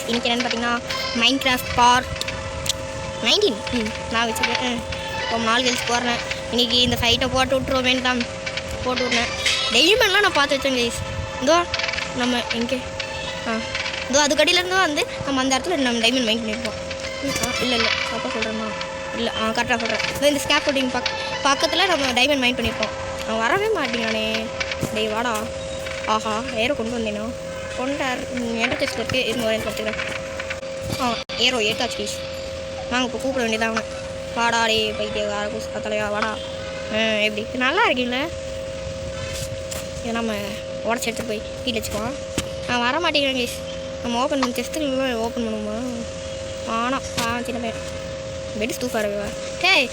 இன்றைக்கி என்னென்னு பார்த்தீங்கன்னா மைண்ட் கிராஃப்ட் பார்ட் 19 நான் வச்சுருக்கேன். ரொம்ப நாள் கழிச்சு போடுறேன். இன்றைக்கி இந்த ஃபைட்டை போட்டு விட்ருவோமேன்னு தான் போட்டு விட்றேன். டைமண்ட்லாம் நான் பார்த்து வச்சேன் கைஸ். இதோ நம்ம எங்கே இதோ அதுக்கடியிலேருந்து வந்து நம்ம அந்த இடத்துல நம்ம டைமண்ட் மைண்ட் பண்ணியிருப்போம். இல்லை அப்போ சொல்கிறேம்மா இல்லை கரெக்டாக சொல்கிறேன். இந்த ஸ்கேப் போட்டிங் பக்கத்தில் நம்ம டைமண்ட் மைண்ட் பண்ணியிருப்போம். அவன் வரவே மாட்டேங்கானே. டேய் வாடா. ஆஹா ஏரோ கொண்டு வந்தேனா கொண்டார் என்கிட்ட டெஸ்ட் இருக்குது. இருந்து வரேன் பார்த்துக்கிறேன். ஏரோ ஏற்காச்சு ப்ளீஸ். நாங்கள் இப்போ கூப்பிட வேண்டியதான் அவனை. வாடா டே பைத்தியக்கார குஸ்கா தலையா வாடா. எப்படி நல்லா இருக்கீங்களே. இதை நம்ம உடச்சி எடுத்துகிட்டு போய் வீட்டில் வச்சுக்குவோம். வர மாட்டேங்கிறேன் கைஸ். நம்ம ஓப்பன் பண்ணி டெஸ்ட்டுலாம் ஓப்பன் பண்ணுவோமா? ஆனால் சின்ன பையன் பெட் ஸ்டூஃபாக இருக்குவா. டேய்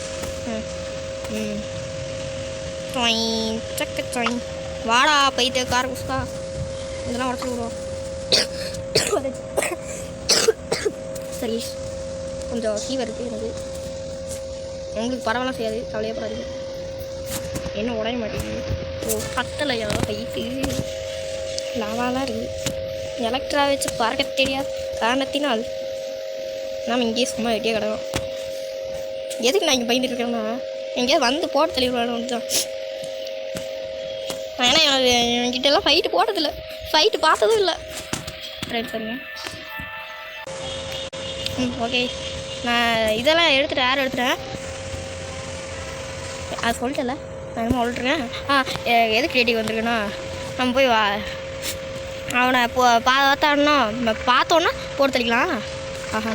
சக்க வாடா பைத்தியக்கார குஸ்கா. இதெல்லாம் உடச்சி விடுவோம். சரி கொஞ்சம் ஃபீவர் இருக்குது எனக்கு. உங்களுக்கு பரவாயில்ல செய்யாது, கவலையப்படாதீங்க. என்ன உடைய மாட்டேங்குது. கட்டலையா கைக்கு லாவாலாம் இருக்குது. எலக்ட்ரா வச்சு பார்க்க தெரியாத காரணத்தினால் நாம் இங்கேயே சும்மா வெட்டியே கிடக்கும். எதுக்கு நான் இங்கே பயந்துட்டு இருக்கேன்னா எங்கேயாவது வந்து போட்டு தெளிவானு தான். ஏன்னா என்கிட்டலாம் ஃபைட்டு போட்டதில்லை, ஃபைட்டு பார்த்ததும் இல்லை. ரைட் பாருங்க. ஓகே நான் இதெல்லாம் எடுத்துகிட்டேன். யார் எடுத்துட்டேன் அது சொல்லிட்டல. நான் என்னமோ சொல்லிட்டுருக்கேன். எது கிரியேட்டிவ் வந்திருக்குன்னா நம்ம போய் அவனை பார்த்தோன்னா போட்டு தெளிக்கலாம்.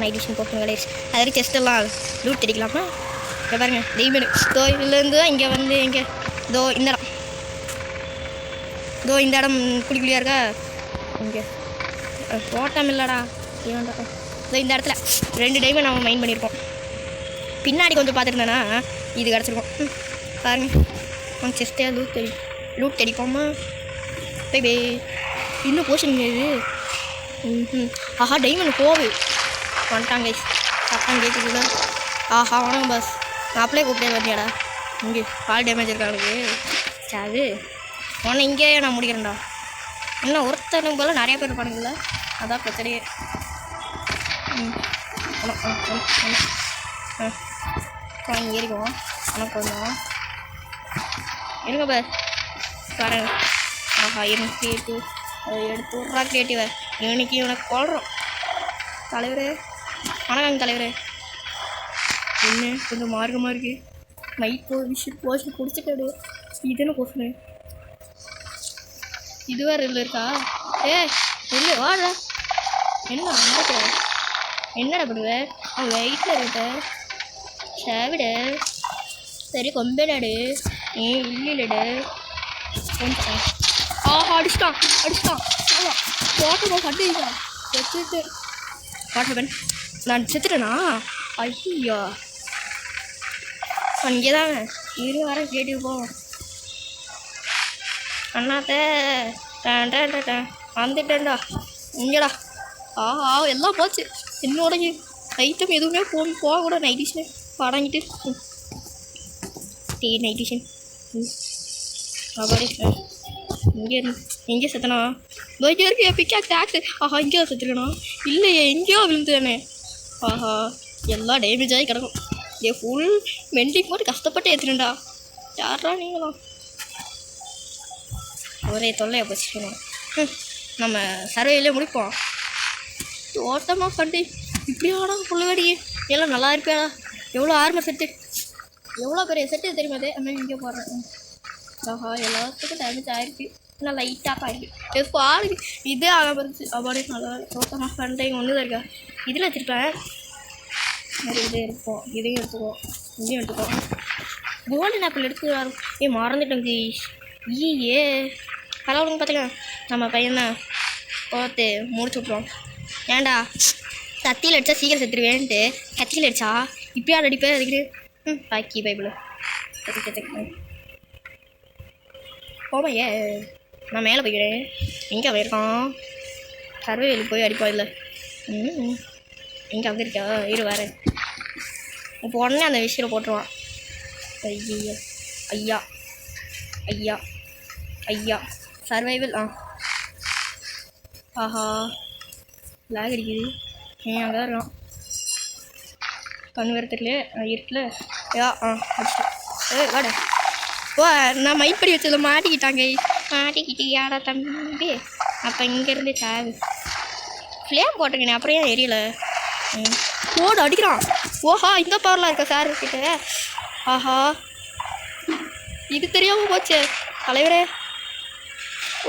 நைட் டிஷன் போட்டுங்களே. அது வரைக்கும் செஸ்டெல்லாம் லூட் தெளிக்கலாமா? இப்போ பாருங்க டைமண்ட் தோ இதுலேருந்து தான் இங்கே வந்து இங்கே இதோ இந்த இடம் இந்த இடம் குழிக்குழியாக இருக்கா. இங்கே தோட்டம் இல்லைடா ஏன்டா. இதோ இந்த இடத்துல 2 டைமண்ட் நம்ம மைண்ட் பண்ணியிருக்கோம். பின்னாடி கொஞ்சம் பார்த்துருந்தேன்னா இது கிடச்சிருக்கோம். பாருங்க நம்ம செஸ்ட்டே லூட் தெளிப்போமா? பே இன்னும் போஷன் இது. டைமண்ட் போகுது வந்துட்டாங்க சத்தம் கேட்குதுல. வணக்கம் பஸ். நான் அப்படியே கூப்பிட்டே வந்தியாடா. இங்கே கால் டேமேஜ் இருக்கா அவனுக்கு. அது உன்னை இங்கேயே நான் முடிக்கிறேன்டா. இன்னும் ஒருத்தனுக்கு போல் நிறைய பேர் இருப்பானுங்கள. அதான் பிரச்சனையே. ஏறிக்குவோம். உனக்கு வந்தோம் இருங்க பஸ் வரேன். எனக்கு கிரியேட்டிவ் எடுத்து விட்றா கிரியேட்டிவை. இன்னைக்கு இவனுக்கு கொள்கிறோம். தலைவரே வணக்கம் தலைவரே. என்ன கொஞ்சம் மார்க்கமாக இருக்குது. மைக் போஷன் குடிச்சிட்டாடு. இதுன்னு போஷனு இதுவாக இதில் இருக்கா? இல்லை வாடா. என்ன நடக்கிற? என்னடா பண்ணுவேன்? அவன் வெயிட்டில் இருக்கிட்ட சேவிட. சரி கொம்பேடாடு இல்லைடா கொஞ்சம். அடிச்சிட்டான் போட்டோ கட்டிட்டா வச்சுட்டு வாட்டர். நான் செத்துட்டேனா? ஐயோ இங்கே தான் இரு வர கேட்டு போவோம். அண்ணாத்த வந்துட்டேன்டா இங்கேடா. எல்லாம் போச்சு. என்னோட ஐட்டம் எதுவுமே போகக்கூடாது. நைட்டிஷனு படங்கிட்டு நைட்டிஷன் அவரே எங்கே செத்தனா? இங்கே இருக்கு பிக்கா டேக்ஸு. இங்கே தான் செத்துருக்கணா? இல்லையே எங்கேயோ விழுந்துதானே. எல்லாம் டேமேஜ் ஆகி கிடக்கும். ஃபுல் மெண்டிங் போட்டு கஷ்டப்பட்டு ஏற்றுறேன்டா. யாரா நீங்களாம் ஒரே தொல்லையை போச்சுக்கணும். நம்ம சர்வேலே முடிப்போம். தோட்டமாக பண்ணி இப்படியாடா புள்ளவாடி எல்லாம் நல்லா இருப்பியாடா. எவ்வளோ ஆர்மர் செட்டு, எவ்வளோ பெரிய செட்டு தெரியுமா? அதே அம்மா இங்கே போடுறேன். எல்லாத்துக்கும் டேமேஜ் ஆகிருக்கு. இன்னும் லைட்டாக ஆகிருக்கு. பாடு இதே ஆகாமல் இருந்துச்சு. அப்பாடி நல்லா தோட்டமாக பண்ணுறேன். ஒன்று தான் இருக்கா இதில் வச்சுருப்பேன். இது இருக்கும். இதையும் எடுத்துக்குவோம், இதையும் எடுத்துக்குவோம். கோல்டன் ஆப்பிள் எடுத்துக்கிறாரு. மறந்துட்டோம் கீஷ். பரவாயில்லைங்க பார்த்துக்கலாம். நம்ம பையன்தான் பார்த்து முடிச்சு விட்ருவோம். ஏன்டா கத்தியில் அடித்தா சீக்கிரம் செத்துருவேன்ட்டு கத்தியில் அடித்தா இப்போயா அடிப்பேன். அதுக்கு பாக்கி பைபிள் போமையே. நான் மேலே போய்க்கிறேன். எங்கே போயிருக்கான்? சர்வேலுக்கு போய் அடிப்பா. இல்லை எங்கே அங்கே இருக்கா? இரு வரேன். இப்போ உடனே அந்த விஷயம் போட்டுருவான். ஐயா ஐயா ஐயா ஐயா சர்வைவல் லேக் அடிக்குது. அங்கே தான் இருக்கான். கண் வேறு தெரியல இருட்டில். அடிச்சிட்டேன். வாட ஓ நான் மைப்படி வச்சதில் மாட்டிக்கிட்டாங்க. மாட்டிக்கிட்டியாடா தம்பி. அப்போ இங்கேருந்து சாவு ஃப்ளேம் போட்டிருக்கேனே அப்புறம் ஏன் எரியல. போடு அடிக்கிறான். ஓஹா இந்த பவர்லாம் இருக்கா சார் கிட்ட. ஆஹா இது தெரியாமல் போச்சு தலைவரே.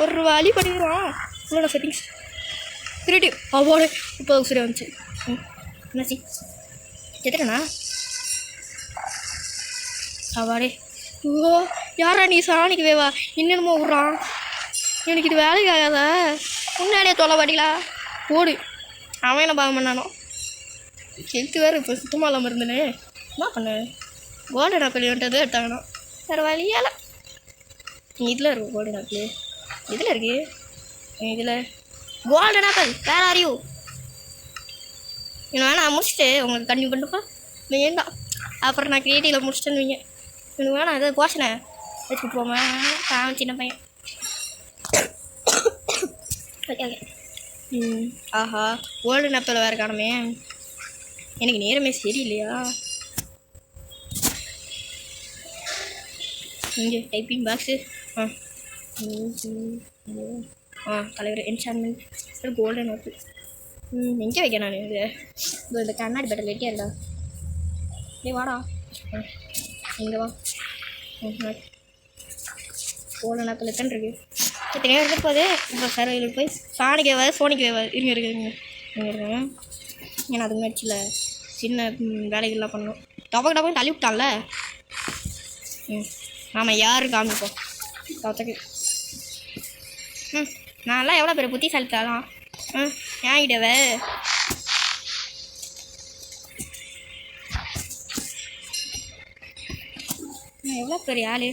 ஒரு வழி பண்ணிடுவான். இவ்வளோ செட்டிங்ஸ் திருட்டி அவ்வோடு இப்போ சரி வந்துச்சு. என்னாச்சு எத்தனைண்ணா அவாடே. ஓ யாரா நீ சாணிக்கு வேவா இன்னமும் விட்றான். எனக்கு இது வேலைக்கு ஆகாதா. முன்னாடியே தொலை பாட்டிங்களா ஓடு. அவன் என்ன பாவம் பண்ணானோ ஹெல்த்து வேறு இப்போ சுத்தமாக இல்லாமல் இருந்தேனே. என்ன பண்ண கோல்டன் ஆப்பிள் வந்துட்டு எடுத்தாங்கண்ணா வேறு வழியால். இதில் இருக்கும் கோல்டன் ஆப்பிள். இதில் இருக்கு இதில் கோல்டன் ஆப்பிள் வேறு அறிவு. இன்னும் வேணா முடிச்சுட்டு உங்களுக்கு கண்டிப்பாக பண்ணுப்பா வேண்டாம். அப்புறம் நான் கிரியேட்டிவில் முடிச்சிட்டேன்னு வைங்க. எனக்கு வேணாம் ஏதாவது போஷனை வச்சுட்டு போங்க. நான் சின்ன பையன். Okay okay. ஆஹா கோல்டன் ஆப்பிள் வேறு காணுமே. எனக்கு நேரமே சரியில்லையா. இங்கே டைப்பிங் பாக்ஸு. தலைவர் என்சான்மெண்ட் கோல்டன் ஆப்பிள். எங்கே வைக்க நான் இது இந்த கண்ணாடி பெட்டல் வெட்டியா இருக்கா. நீ வாடா இங்கே வா. கோல்டன் ஆப்பிள் எத்தனை இருக்குது எத்தனையோ இருக்க போது. இப்போ சர்வையில் போய் சாணிக்கு வேவாது சோனிக்கு வேவாது. இருங்க இருக்குங்க இங்கே இருக்குங்க. ஏன்னா அதுக்கு முன்னாடிச்சில்ல சின்ன வேலைகள்லாம் பண்ணணும். டப்பாக்கு தள்ளி விட்டான்ல. ஆமாம் யாரு காமிப்போம் தவத்துக்கு. நான்லாம் எவ்வளோ பெரிய புத்திசாலித்தாலாம். ஏங்கிட்டவே எவ்வளோ பெரிய ஆள்.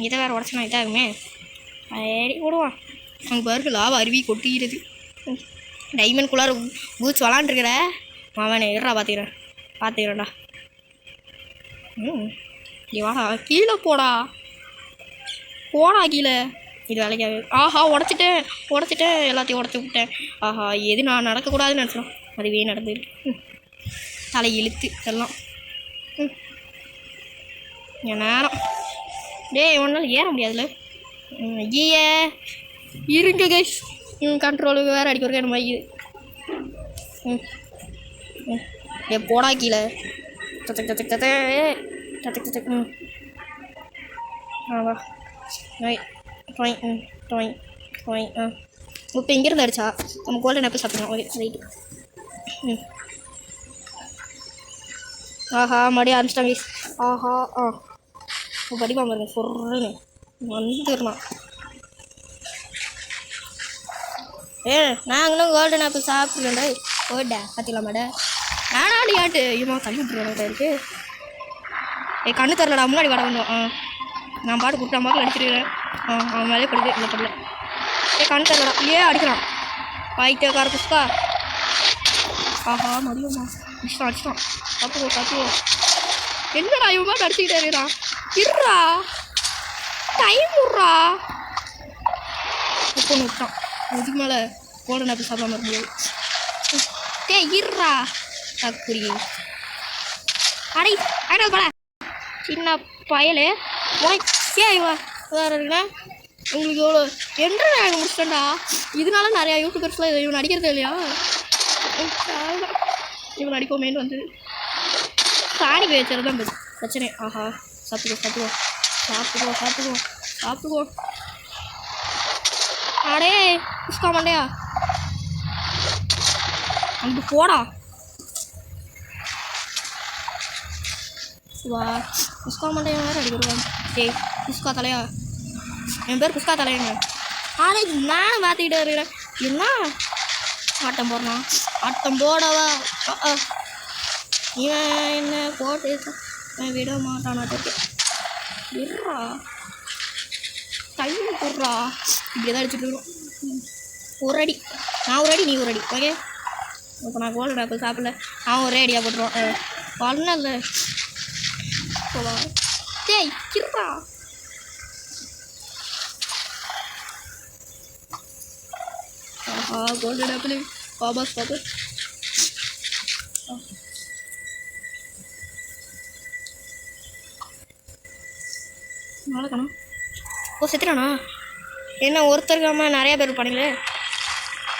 இதை வேறு உடச்சனா இதாகுமே. அடி போடுவான். அங்கே பாருக்கு லாவா அருவி கொட்டிக்கிறது. டைமண்ட் குள்ளார பூச்சி விளாண்டுருக்குற அவனை இருறா பார்த்துக்கிறேன்டா. நீ வாடா கீழே போடா கீழே. இது வேலைக்காக. ஆஹா உடச்சிட்டேன் எல்லாத்தையும் உடச்சி விட்டேன். ஆஹா எது நான் நடக்கக்கூடாதுன்னு நினச்சோம் அதுவே நடந்துருக்கு. தலை இழுத்து எல்லாம் என் நேரம். டேய் ஒன்றால் ஏற முடியாதுல்ல. ஐயே இருங்க கைஸ். கண்ட்ரோலுக்கு வேறு அடிக்க ஒரு நம்ம இது. போடா கீழே. வா இப்போ இங்கேருந்து அடிச்சா நம்ம கோல்டன் ஆப்பிள் சாப்பிடணும். Okay right. ஆஹா மறுபடியும் ஆரம்பிச்சிட்டாங்க. ஆஹா படிப்பா பாருங்க சொல்லுன்னு வந்துடலாம். நாங்களும் கோல்டன் ஆப்பிள் சாப்பிட்றோம்டா. ஓடா பார்த்துக்கலாம் மேடம். நானாடி ஆட்டு இவன் தள்ளி விட்டுருவாங்க இருக்கு. கண்ணு தரலடா முன்னாடி வர வந்தோம். நான் பாட்டு கொடுத்தா பாட்டில் அடிச்சிருக்கிறேன். அவன் மேலே படுது இல்லை படல. கண்ணு தரலடா அடிக்கிறான். வாய்த்தே கார புஷ்கா. ஆஹா மதியம்மா அடிச்சிட்டான். தப்புவோம். என்னடா இவன் மாதிரி அடிச்சுக்கிட்டே இருக்கிறான். இருறா டைம் விட்றா. இப்போ விட்டான். இதுக்கு மேலே கோல்டன் ஆப்பிள் சாப்பிடாம இருக்க முடியாது. இருறா தக்குரி அடை ஐடா பட சின்ன பயலே இவ வேறு இருக்குண்ணா. உங்களுக்கு எவ்வளோ என்ன நாங்கள் முடிச்சிட்டேன்டா. இதனால நிறையா யூடியூபர்ஸ்லாம் இவன் நடிக்கிறது இல்லையா. இவன் நடிப்போமேன்னு வந்து சாணி வச்சுறது தான் பிரச்சனை. ஆஹா சாப்பிடுவோம். அடே புஷ்கா மண்டையா அங்கே போடா. வா புஷ்கா மண்டையா வேறு அடிக்கிறோம். டேய் புஷ்கா தலையா. என் பேர் புஷ்கா தலையங்க. ஆனால் நானும் பார்த்துக்கிட்டே இருக்கிறேன். என்ன ஆட்டம் போடுறான். ஆட்டம் போடவா. இவன் என்ன போட்டு விட மாட்டானாட்டு. இருறா கையில் போடுறா. இப்படி தான் அடிச்சுட்டு இருக்கணும். ஒரு அடி நான் ஒரு அடி நீ ஒரு அடி. ஓகே இப்போ நான் கோல்டன் ஆப்பிள் சாப்பிடல. அவன் ஒரே அடியாக போட்டுருவான். ஒன்றும் இல்லை போவா. டேய் இருறா கோல்டன் ஆப்பிள் பாபாஸ் பாபாஸ். நாளைக்கானா ஓ செத்துறானா? என்ன ஒருத்தருக்காம நிறைய பேர் பண்ணீங்களே.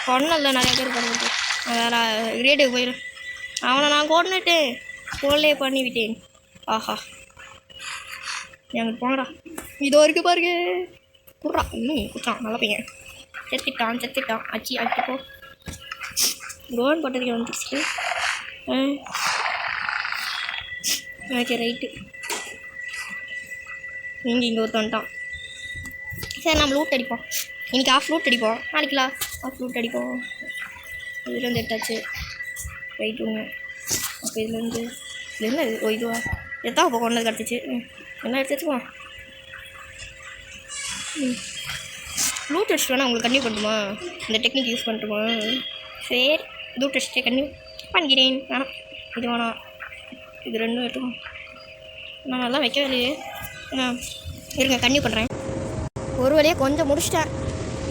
பண்ணல நிறைய பேர் பண்ணிவிட்டு வேறு கிரேட்டுக்கு போயிடும். அவனை நான் கோஆர்டினேட்டேன் கோல்லே பண்ணிவிட்டேன். ஆஹா எங்களுக்கு போங்கடா. இதோ இருக்கு பாருங்க. குட்றா இன்னும் குட்றான். நல்ல பையன். செத்துட்டான். அடிச்சுப்போ. கோன் போட்டதுக்கு வந்துருச்சு. Okay right. இங்கே ஒருத்தன் வந்துட்டான். சரி நம்ம லூட் அடிப்போம். இன்றைக்கி ஆஃப் லூட் அடிப்போம். நாளைக்குலாம் ஆஃப் லூட் அடிப்போம். இதுலேருந்து எடுத்தாச்சு ரைட்டுங்க. அப்போ இதுலேருந்து இது என்ன இது? ஓ இதுவா எதா இப்போ கொண்டது கிடச்சிச்சு. என்ன எடுத்துச்சுமா லூட் அடிச்சுட்டு வேணா உங்களுக்கு கன்டினியூ பண்ணட்டுமா? இந்த டெக்னிக் யூஸ் பண்ணட்டுமா? சரி லூட் அடிச்சுட்டு கன்டினியூ பண்ணிக்கிறேன். வேணாம் இது வேணாம். இது ரெண்டும் எடுத்துக்கோம். நான் நல்லா வைக்கவே இல்லையே. இருங்க கன்டினியூ பண்ணுறேன். ஒரு வழியாக கொஞ்சம் முடிச்சிட்டேன்.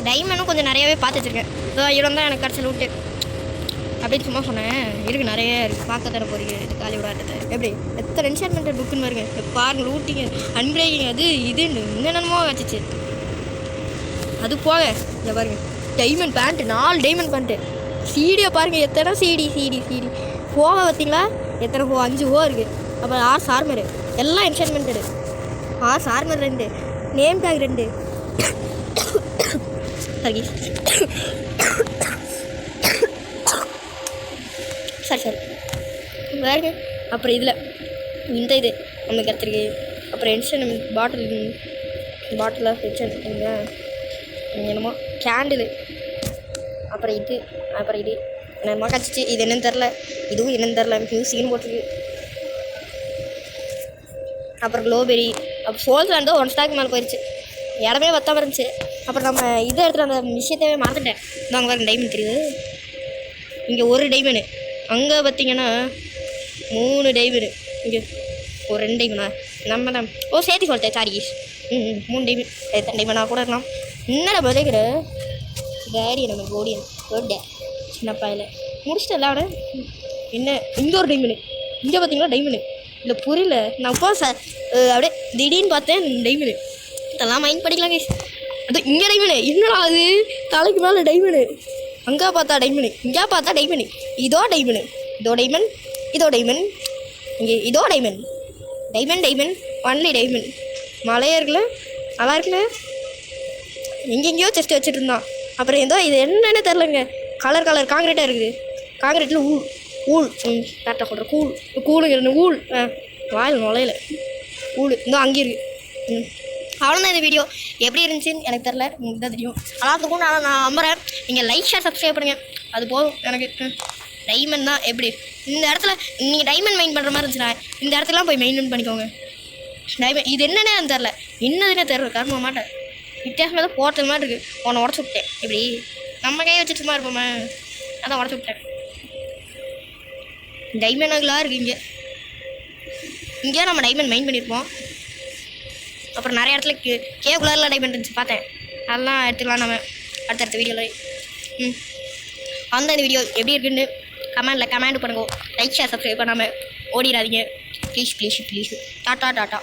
டைமண்டும் கொஞ்சம் நிறையாவே பார்த்து வச்சுருக்கேன். இடம் தான் எனக்கு கிடச்ச லூட்டு அப்படின்னு சும்மா சொன்னேன். இருக்குது நிறைய இருக்குது. பார்க்க தர போகிறீங்க இது காலி விடாட்டத்தை. எப்படி எத்தனை என்ஷான்மெண்ட் புக்குன்னு பாருங்க. பாருங்க லூட்டிங்க அன்பிரேக்கிங் அது இதுன்னு என்னென்னமோ வச்சிச்சு. அது போக இங்கே பாருங்க டைமண்ட் பேண்ட்டு 4 டைமண்ட் பேண்ட்டு. சீடியை பாருங்கள் எத்தனை சிடி போக பார்த்தீங்களா? எத்தனை 5 இருக்குது. அப்புறம் 6 ஆர்மரு எல்லாம் என்ஷான்மெண்ட்டு. 6 ஆர்மர் 2 நேம் டேக் 2 சரி வேறு. அப்புறம் இதில் இந்த இது நமக்கு கிடச்சிருக்கு. அப்புறம் என்ஷன் பாட்டில் ஆஃப் என்ஷன் என்னமோ கேண்டிலு. அப்புறம் இது என்னமோ கிடச்சிச்சு. இது என்னன்னு தெரில. இதுவும் என்னன்னு தெரில. மியூசிக்னு போட்டிருக்கு. அப்புறம் க்ளோபெரி. அப்புறம் சோல்ஸ் வந்து 1 ஸ்டாக் மேலே போயிடுச்சு. இடமே பத்தாமல் இருந்துச்சு. அப்புறம் நம்ம இதை எடுத்துகிட்டு அந்த விஷயத்தவே மறந்துட்டேன். அங்கே பாருங்க டைமண்ட் தெரியுது. இங்கே 1 டைமண்டு. அங்கே பார்த்தீங்கன்னா 3 டைமண்டு. இங்கே ஒரு 2 டைமண்டா நம்ம தான் சேர்த்து சொல்லிட்டேன். Sorry 3 diamond. எத்தனை டைமண்டாக கூட இருக்கலாம். என்னடா விளைக்கிற டேடி நம்ம கோடியன் சின்னப்பா இல்லை முடிச்சுட்டு எல்லாரோட என்ன இங்கே ஒரு டைமண்டு. இங்கே பார்த்தீங்கன்னா டைமண்டு இல்லை புரியல. நான் இப்போ அப்படியே திடீர்னு பார்த்தேன் டைமண்டு. இதெல்லாம் மைண்ட் படிக்கலாம் கைஸ். அது இங்கே டைமண்டு. என்னடா அது தலைக்கு மேலே டைமண்டு. அங்கே பார்த்தா டைமண்டு இங்கே பார்த்தா டைமண்டு. இதோ டைமண்டு இதோ டைமண்ட் இங்கே இதோ டைமண்ட் ஒன்லி டைமண்ட். மழையாக இருக்குல்ல நல்லா இருக்குல்ல. எங்கெங்கேயோ செஸ்ட் வச்சுட்டு இருந்தான். அப்புறம் ஏதோ இது என்னென்னு தெரிலங்க. கலர் காங்கிரீட்டாக இருக்குது. காங்கிரீட்டில் ஊழ் கரெக்டாக சொல்கிறேன். கூழுங்க ஊழ் வாயில் நுழையில ஊழ் இன்னும் அங்கேயும் இருக்குது. அவ்வளோதான் இந்த வீடியோ. எப்படி இருந்துச்சுன்னு எனக்கு தெரில. உங்களுக்கு தான் தெரியும். எல்லாத்துக்கும் நான் நம்புறேன். நீங்கள் லைக் ஷேர் சப்ஸ்கிரைப் பண்ணுங்கள். அது போதும் எனக்கு. டைமண்ட் தான் எப்படி இந்த இடத்துல நீங்கள் டைமண்ட் மைண்ட் பண்ணுற மாதிரி இருந்துச்சுன்னா இந்த இடத்துலாம் போய் மெயின்டைன் பண்ணிக்கோங்க. டைமண்ட் இது என்னன்னே எனக்கு தெரில. என்னதுன்னே தெரில. கரும மாட்டேன் வித்தியாசமாக தான் போட்டது மாதிரி இருக்குது. உன்னை உடச்சி விட்டேன். இப்படி நம்ம கையை வச்சுட்டு சும்மா இருப்போமே. அதான் உடச்சி விட்டேன். டைமண்ட் நகலாக இருக்குது. இங்கே நம்ம டைமண்ட் மைண்ட் பண்ணியிருப்போம். அப்புறம் நிறைய இடத்துல கேக்குலரில் டைமண்ட் இருந்துச்சு பார்த்தேன். அதெல்லாம் எடுத்துக்கலாம் நம்ம அடுத்தடுத்த வீடியோவில். அந்த இந்த வீடியோ எப்படி இருக்குன்னு கமெண்ட் பண்ணுங்க. லைக் ஷேர் சப்ஸ்கிரைப் பண்ணாமல் ஓடிடாதீங்க ப்ளீஸ். டாட்டா.